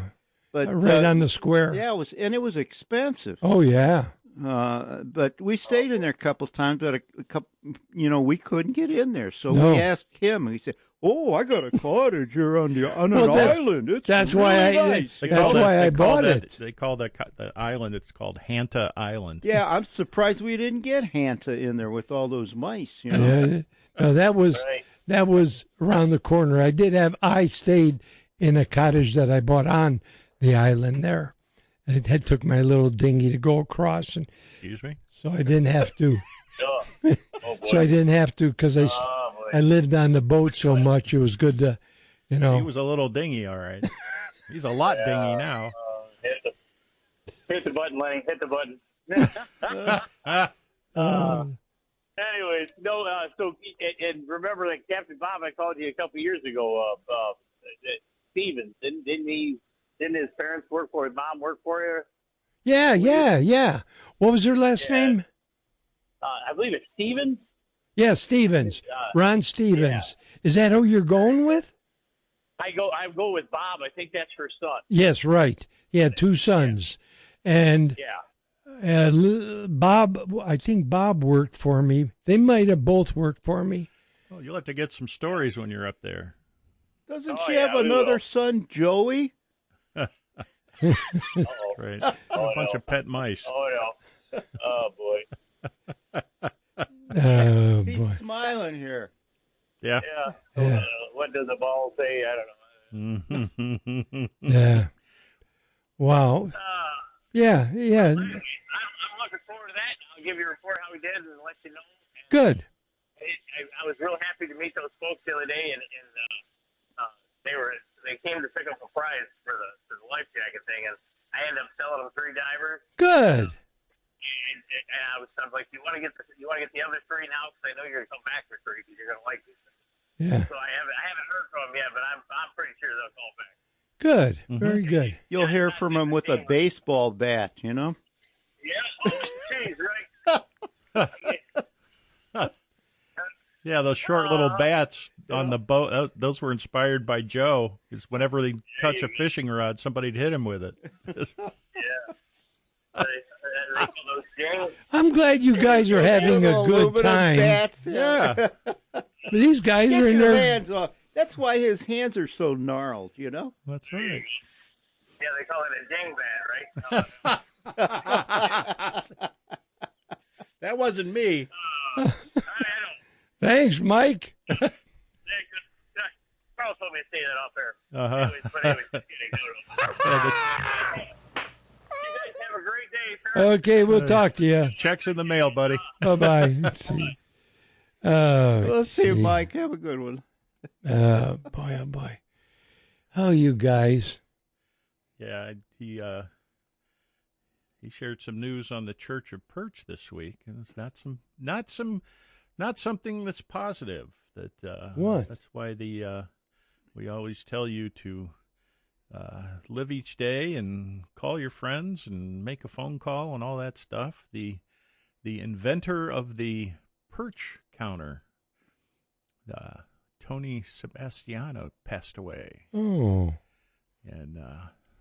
But right on the square. Yeah, it was expensive. Oh yeah. But we stayed in there a couple times, but a couple, we couldn't get in there. So No. we asked him, and he said, "Oh, I got a cottage here on an Well, island. It's that's really why I- nice." They you That's call know? why I they call bought that- it. They call the island. It's called Hanta Island. Yeah, I'm surprised we didn't get Hanta in there with all those mice. You know, No, that was around the corner. I stayed in a cottage that I bought on the island there, I took my little dinghy to go across, and Excuse me? so I didn't have to. Oh, oh boy. So I didn't have to because Oh, boy. I lived on the boat so much. It was good to, He was a little dingy, all right. He's a lot dingy now. Hit the button, Lenny. Hit the button. Anyways, no. So, and remember that Captain Bob, I called you a couple years ago. Stevens, didn't his parents work for his mom work for you? Yeah. What was her last name? I believe it's Stevens. Yeah, Stevens. Ron Stevens. Yeah. Is that who you're going with? I go with Bob. I think that's her son. Yes, right. He had 2 sons. Yeah. And Bob, I think Bob worked for me. They might have both worked for me. Oh, you'll have to get some stories when you're up there. Doesn't she have another son, Joey? That's right. A bunch of pet mice. Oh, no. Oh, boy. He's smiling here. Yeah. Yeah. What does the ball say? I don't know. Yeah. Wow. Yeah. I'm looking forward to that. I'll give you a report how we did and let you know. Good. I was real happy to meet those folks the other day, and they came to pick up a prize for the life jacket thing, and I ended up selling them 3 divers. Good. And I was like, you want to get the other 3 now, because I know you're gonna come back for 3 because you're gonna like these things. Yeah. So I haven't heard from them yet, but I'm pretty sure they'll call back. Good. Very good. You'll hear from him with a baseball bat, you know? Yeah. Oh, geez, right. Yeah, those short little bats on the boat, those were inspired by Joe, because whenever they touch a fishing rod, somebody'd hit him with it. I'm glad you guys are having a good time. Bats, yeah. But these guys are in their hands off. That's why his hands are so gnarled, you know? That's right. Yeah, they call it a ding bat, right? That wasn't me. Thanks, Mike. Carl told me to say that off there. Uh-huh. Anyways, you guys have a great day, sir. Okay, we'll talk to you. Check's in the mail, buddy. Bye-bye. Let's see. Let's see, Mike. Have a good one. Boy, oh, boy. Oh, you guys. Yeah, he shared some news on the Church of Perch this week, and it's not something that's positive. What? That's why we always tell you to live each day and call your friends and make a phone call and all that stuff. The inventor of the perch counter, Tony Sebastiano, passed away. Oh. And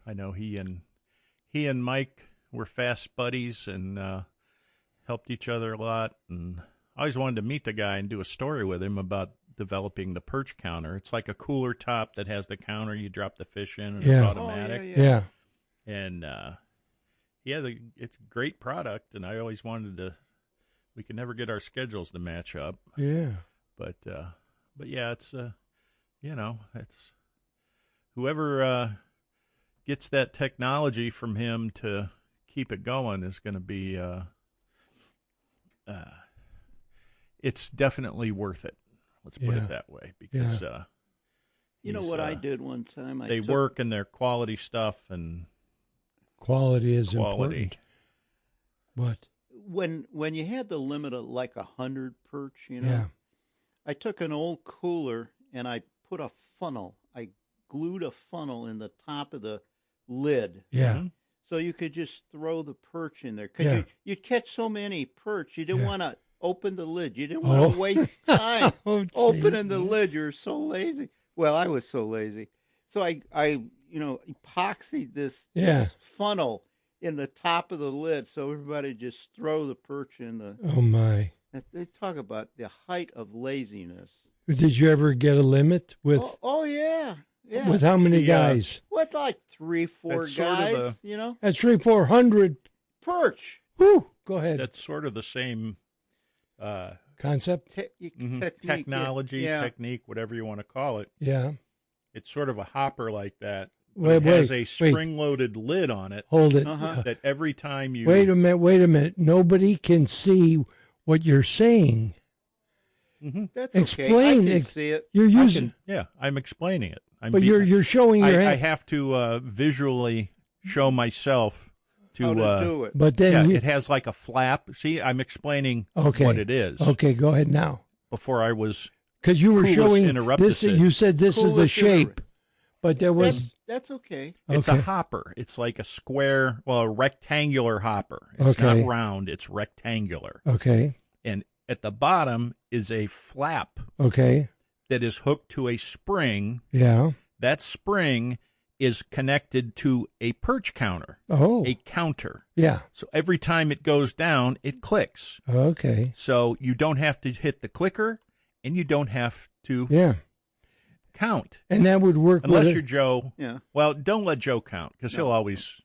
I know he and Mike were fast buddies and helped each other a lot. And I always wanted to meet the guy and do a story with him about developing the perch counter. It's like a cooler top that has the counter. You drop the fish in, and it's automatic. Yeah. And it's a great product. And I always wanted to. We could never get our schedules to match up. Yeah. But yeah, it's it's whoever gets that technology from him to keep it going is going to be it's definitely worth it. Let's put it that way, because you know what I did one time? They work in their quality stuff, and quality is important. What? When you had the limit of like 100 perch, you know, I took an old cooler and I put a funnel. I glued a funnel in the top of the lid. Yeah. Mm-hmm. So you could just throw the perch in there. Because you'd catch so many perch, you didn't want to open the lid. You didn't want to waste time opening the lid. You're so lazy. Well, I was so lazy. So I epoxied this funnel in the top of the lid so everybody just throw the perch in the... Oh, my. They talk about the height of laziness. Did you ever get a limit with... Oh yeah. Yeah. With how many guys? With like 3-4 guys, you know? That's 300-400 perch. Woo! Go ahead. That's sort of the same concept? Technology, technique, whatever you want to call it. Yeah. It's sort of a hopper like that Wait, It has wait, a wait. spring-loaded lid on it. Hold it. That every time you Wait a minute. Nobody can see what you're saying. That's Explain. okay. I can see it. You're using. I'm explaining it. But you're showing your hand. I have to visually show myself to How to do it. But then it has like a flap. See, I'm explaining Okay. what it is. Okay, go ahead now. Before I was Because you were Coolest showing interrupted this. it. You said this is the Coolest shape, but there was. That's okay. It's Okay. a hopper. It's like a square, a rectangular hopper. It's Okay. not round. It's rectangular. Okay. And at the bottom is a flap Okay. that is hooked to a spring. Yeah. That spring is connected to a perch counter, Oh. a counter. Yeah. So every time it goes down, it clicks. Okay. So you don't have to hit the clicker, and you don't have to Yeah. count. And that would work Unless with you're Joe. Yeah. Well, don't let Joe count because he'll always.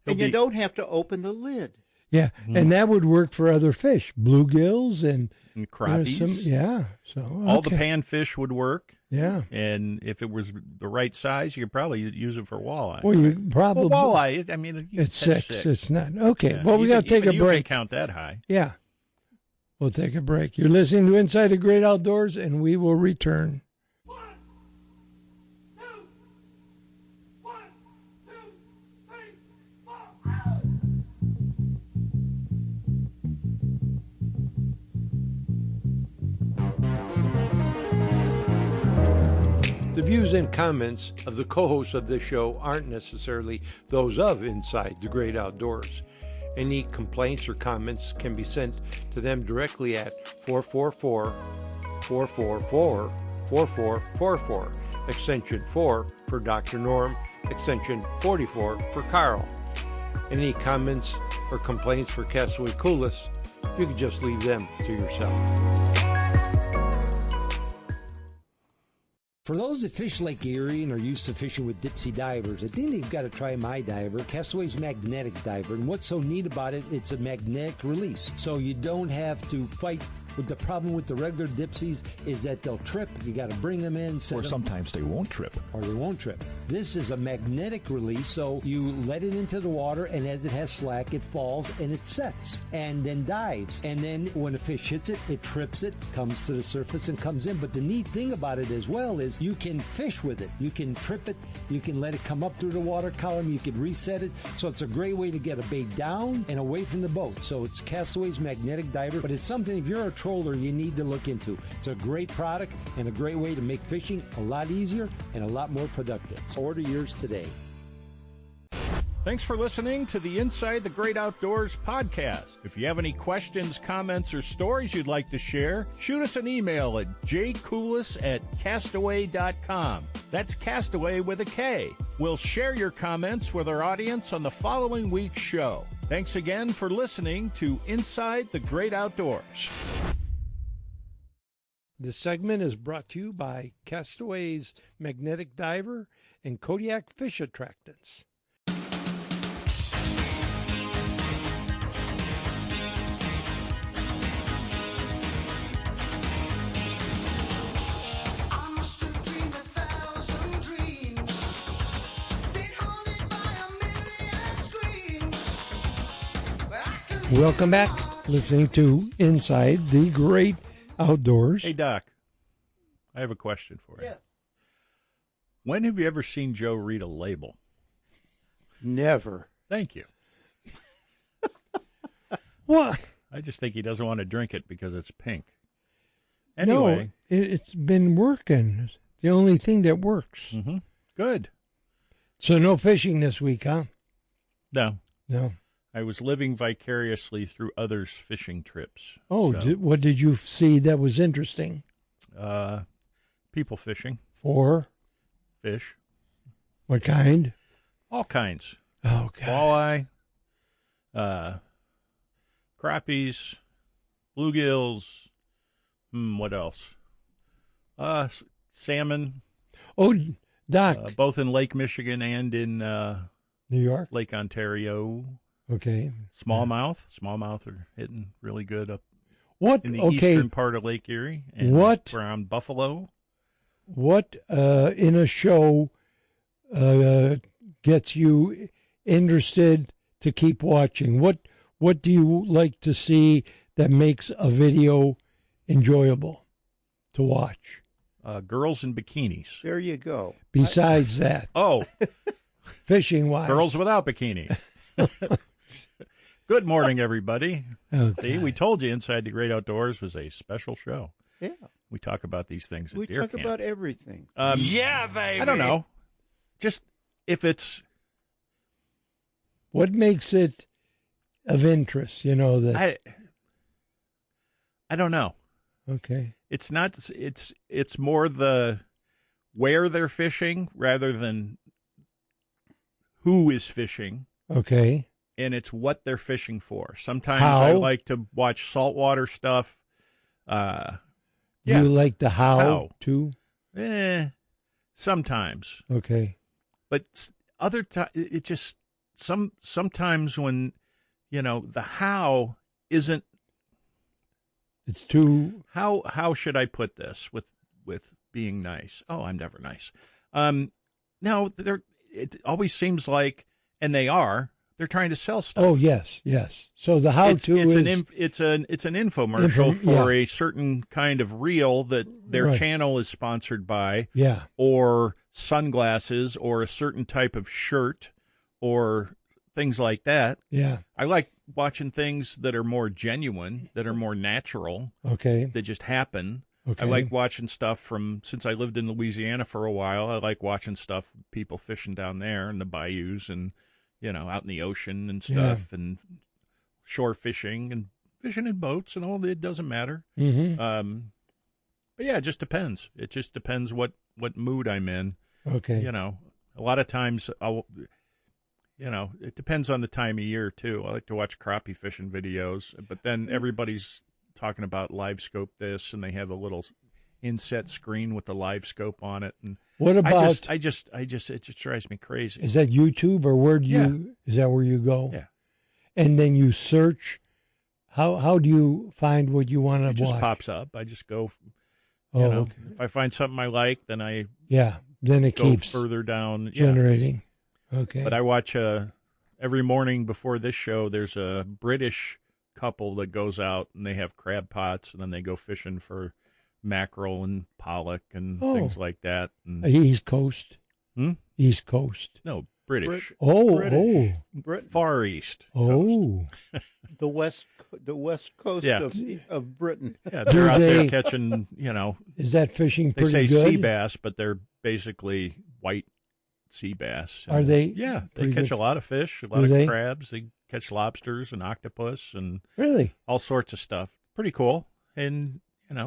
And you don't have to open the lid. Yeah, and that would work for other fish, bluegills and crappies. Yeah, so All the okay. panfish would work. Yeah. And if it was the right size, you could probably use it for walleye. Well, you probably well, walleye. I mean, you it's catch six. It's not okay. Yeah, Well, we got to take even a you break. can count that high. Yeah, we'll take a break. You're listening to Inside the Great Outdoors, and we will return. The views and comments of the co-hosts of this show aren't necessarily those of Inside the Great Outdoors. Any complaints or comments can be sent to them directly at 444-444-4444, extension 4 for Dr. Norm, extension 44 for Carl. Any comments or complaints for Castaway Coolest, you can just leave them to yourself. For those that fish Lake Erie and are used to fishing with dipsy divers, I think they've got to try my diver, Castaway's magnetic diver. And what's so neat about it, it's a magnetic release. So you don't have to fight with the problem with the regular dipsies is that they'll trip. You got to bring them in. Or sometimes they won't trip. Or they won't trip. This is a magnetic release, so you let it into the water, and as it has slack, it falls and it sets and then dives. And then when a fish hits it, it trips it, comes to the surface and comes in. But the neat thing about it as well is you can fish with it. You can trip it. You can let it come up through the water column. You can reset it. So it's a great way to get a bait down and away from the boat. So it's Castaway's magnetic diver, but it's something if you're a troller you need to look into. It's a great product and a great way to make fishing a lot easier and a lot more productive. Order yours today. Thanks for listening to the Inside the Great Outdoors podcast. If you have any questions, comments, or stories you'd like to share, shoot us an email at jcoolis@castaway.com. That's Castaway with a K. We'll share your comments with our audience on the following week's show. Thanks again for listening to Inside the Great Outdoors. This segment is brought to you by Castaway's Magnetic Diver and Kodiak Fish Attractants. Welcome back. Listening to Inside the Great Outdoors. Hey, Doc, I have a question for you. Yeah. When have you ever seen Joe read a label? Never. Thank you. What? I just think he doesn't want to drink it because it's pink. Anyway. No, it's been working. It's the only thing that works. Mm-hmm. Good. So no fishing this week, huh? No. No. I was living vicariously through others' fishing trips. Oh, so, what did you see that was interesting? People fishing. For? Fish. What kind? All kinds. Oh, God. Walleye, crappies, bluegills. What else? Salmon. Oh, Doc. Both in Lake Michigan and in New York? Lake Ontario. Okay. Smallmouth. Smallmouth are hitting really good up in the okay. eastern part of Lake Erie. And What? around Buffalo. What in a show gets you interested to keep watching? What do you like to see that makes a video enjoyable to watch? Girls in bikinis. There you go. Besides that, Oh, fishing wise, girls without bikini. Good morning, everybody. Okay. See, we told you Inside the Great Outdoors was a special show. Yeah. We talk about these things at We deer talk camp. about everything. Yeah, baby. I don't know. Just if it's What makes it of interest? You know that. I don't know. Okay. It's not. It's more the where they're fishing rather than who is fishing, Okay. and it's what they're fishing for. Sometimes How? I like to watch saltwater stuff. Do Yeah. you like the how How? too? Sometimes, Okay. but other times it just sometimes when the how isn't. It's too. How should I put this with being nice? Oh, I'm never nice. No, it always seems like, and they're trying to sell stuff. Oh yes, yes. So the how to is it's an infomercial for yeah. a certain kind of reel that their Right. channel is sponsored by, yeah. or sunglasses, or a certain type of shirt, or things like that. Yeah. I like watching things that are more genuine, that are more natural, Okay. that just happen. Okay. I like watching stuff since I lived in Louisiana for a while. I like watching stuff, people fishing down there in the bayous and, out in the ocean and stuff, and shore fishing and fishing in boats and all. It doesn't matter. Mm-hmm. But yeah, it just depends. It just depends what mood I'm in. Okay. A lot of times it depends on the time of year too. I like to watch crappie fishing videos, but then everybody's talking about live scope this, and they have a little inset screen with the live scope on it. And What about? it just drives me crazy. Is that YouTube or where do you? Is that where you go? Yeah. And then you search. How do you find what you want to It watch? just pops up. I just go. Okay. If I find something I like, then I Then it go keeps further down. Yeah. generating. Okay. But I watch every morning before this show. There's a British couple that goes out and they have crab pots, and then they go fishing for mackerel and pollock and things like that. And East Coast. East Coast. no, British. British. Far East. Oh. The west coast Yeah. of Britain. Yeah, they're Do out there they- catching, Is that fishing they pretty say good? sea bass, but they're basically white sea bass. Are And, they Yeah, they pretty catch good? a lot of fish, a lot Do of they? crabs. They catch lobsters and octopus and Really? all sorts of stuff. Pretty cool. And,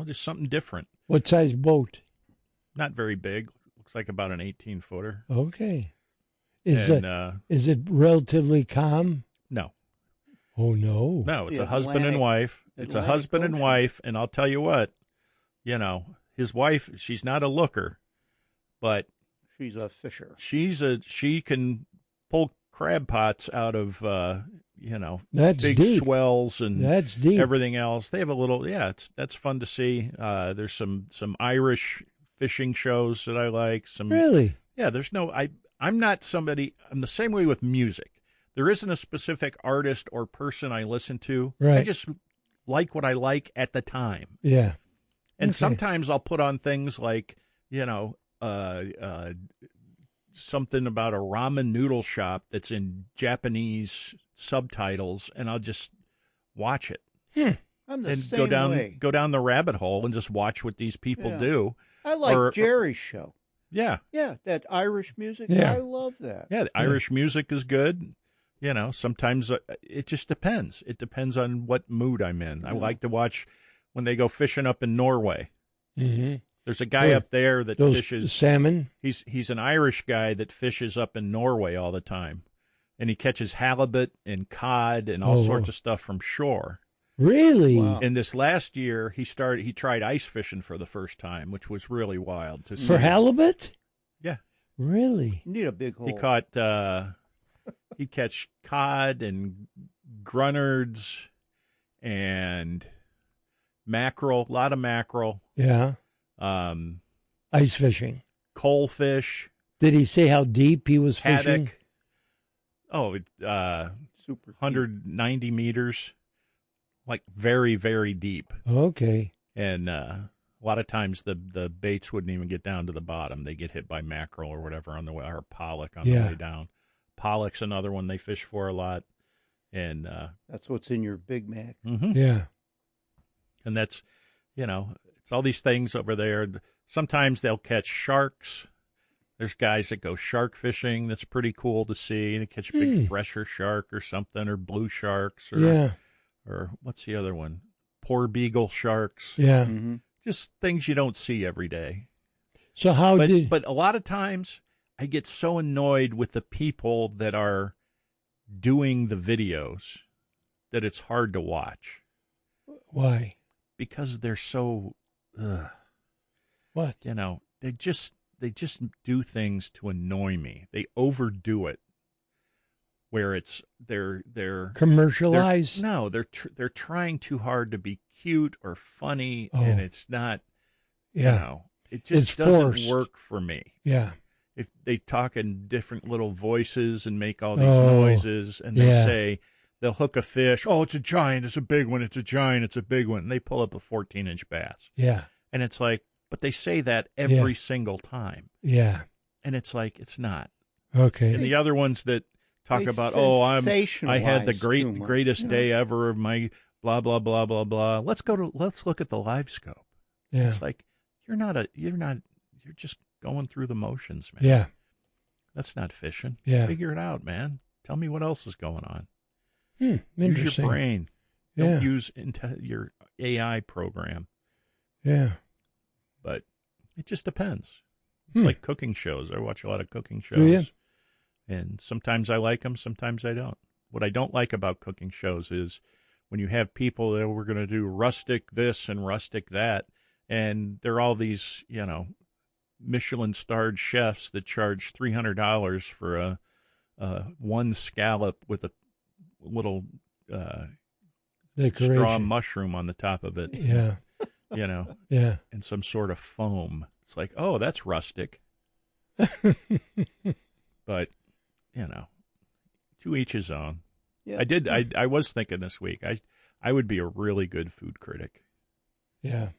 just something different. What size boat? Not very big. Looks like about an 18-footer. Okay. Is And, it relatively calm? no. Oh no. No, it's The a husband and Atlantic- wife. It's a Atlantic husband and Ocean. wife, and I'll tell you what, his wife, she's not a looker, but She's a fisher. she can pull crab pots out of That's big deep. swells and That's deep. everything else. They have a little that's fun to see. There's some Irish fishing shows that I like. Really? Yeah, I'm not somebody. I'm the same way with music. There isn't a specific artist or person I listen to. Right. I just like what I like at the time. Yeah. And Okay. sometimes I'll put on things like, something about a ramen noodle shop that's in Japanese subtitles, and I'll just watch it I'm the and same way. go down the rabbit hole and just watch what these people Yeah. do. I like or- Jerry's show. Yeah. Yeah, that Irish music. Yeah. I love that. Yeah, the Irish music is good. Sometimes it just depends. It depends on what mood I'm in. I like to watch when they go fishing up in Norway. Mm-hmm. There's a guy Yeah. up there that Those fishes. salmon. He's an Irish guy that fishes up in Norway all the time, and he catches halibut and cod and all Oh. sorts of stuff from shore. Really? Wow. And this last year, he tried ice fishing for the first time, which was really wild to see. For halibut? Yeah. Really? You need a big hole. He caught he'd catch cod and grunards and mackerel, a lot of mackerel, Yeah. um, Ice fishing. coalfish. Did he say how deep he was fishing? Haddock. Oh, Super 190 meters, like very, very deep. Okay. And a lot of times the baits wouldn't even get down to the bottom. They get hit by mackerel or whatever on the way, or pollock on the way down. Pollock's another one they fish for a lot. And that's what's in your Big Mac. Mm-hmm. Yeah. And that's, it's all these things over there. Sometimes they'll catch sharks. There's guys that go shark fishing. That's pretty cool to see. They catch a big thresher shark or something, or blue sharks, or what's the other one? Poor beagle sharks. Yeah. Mm-hmm. Just things you don't see every day. So But a lot of times I get so annoyed with the people that are doing the videos that it's hard to watch. Why? Because they're so what? They just do things to annoy me. They overdo it, where they're commercialized. They're trying too hard to be cute or funny, and it's not. It just doesn't forced. work for me. Yeah. If they talk in different little voices and make all these noises, and they say they'll hook a fish. Oh, it's a giant. It's a big one. It's a giant. It's a big one. And they pull up a 14-inch bass. Yeah. And it's like, but they say that every single time. Yeah. And it's like, it's not. Okay. And the other ones that talk about, I had the greatest day ever of my blah, blah, blah, blah, blah. Let's look at the live scope. Yeah. It's like, you're just going through the motions, man. Yeah. That's not fishing. Yeah. Figure it out, man. Tell me what else is going on. Use your brain. Yeah. Don't use your AI program. Yeah. But it just depends. It's like cooking shows. I watch a lot of cooking shows. Do you? And sometimes I like them, sometimes I don't. What I don't like about cooking shows is when you have people that we're going to do rustic this and rustic that, and they're all these, Michelin-starred chefs that charge $300 for a one scallop with a little straw mushroom on the top of it. Yeah. Yeah. And some sort of foam. It's like, oh, that's rustic. But, to each his own. Yeah. I was thinking this week, I would be a really good food critic. Yeah.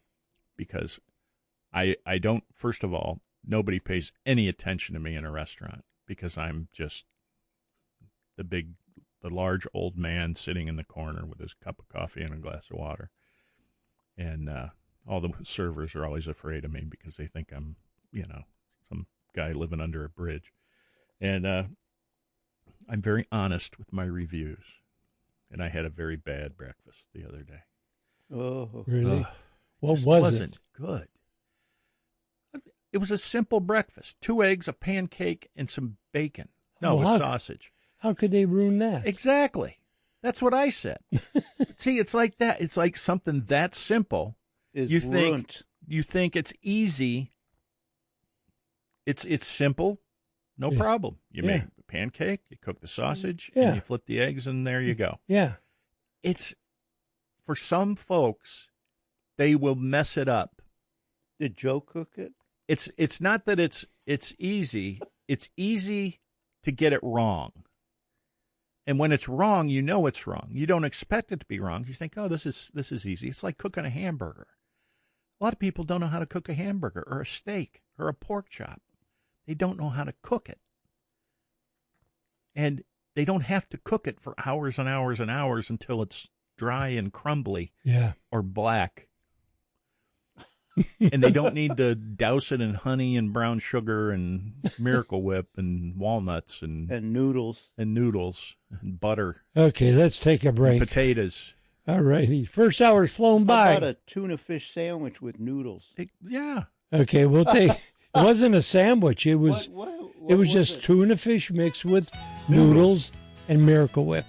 Because I don't, first of all, nobody pays any attention to me in a restaurant because I'm just the large old man sitting in the corner with his cup of coffee and a glass of water. And all the servers are always afraid of me because they think I'm, some guy living under a bridge. And I'm very honest with my reviews. And I had a very bad breakfast the other day. Oh, really? What was wasn't it? Good. It was a simple breakfast: 2 eggs, a pancake, and some bacon. No, with sausage. How could they ruin that? Exactly. That's what I said. See, it's like that. It's like something that simple. You think it's easy. It's simple, no problem. You make a pancake, you cook the sausage, and you flip the eggs, and there you go. Yeah. It's, for some folks, they will mess it up. Did Joe cook it? It's not that it's easy. It's easy to get it wrong. And when it's wrong, it's wrong. You don't expect it to be wrong. You think, oh, this is easy. It's like cooking a hamburger. A lot of people don't know how to cook a hamburger or a steak or a pork chop. They don't know how to cook it. And they don't have to cook it for hours and hours and hours until it's dry and crumbly or black. And they don't need to douse it in honey and brown sugar and Miracle Whip and walnuts and noodles and butter. Okay, let's take a break. And potatoes. All righty. First hour's flown by. How about a tuna fish sandwich with noodles? Yeah. Okay, we'll take. It wasn't a sandwich. It was. What it was just tuna fish mixed with noodles and Miracle Whip.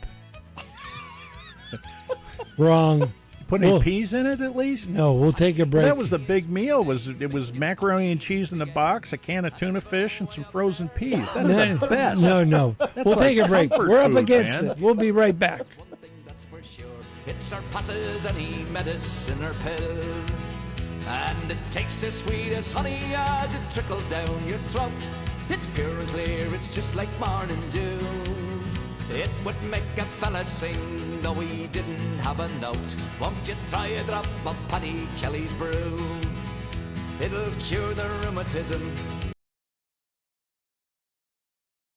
Wrong. Put any peas in it at least? No, we'll take a break. That was the big meal. It was macaroni and cheese in a box, a can of tuna fish, and some frozen peas. That's the best. No. We'll take a break. We're up against it. We'll be right back. One thing that's for sure, it surpasses any medicine or pill. And it tastes as sweet as honey as it trickles down your throat. It's pure and clear, it's just like morning dew. It would make a fella sing, though he didn't have a note. Won't you try a drop of Paddy Kelly's brew? It'll cure the rheumatism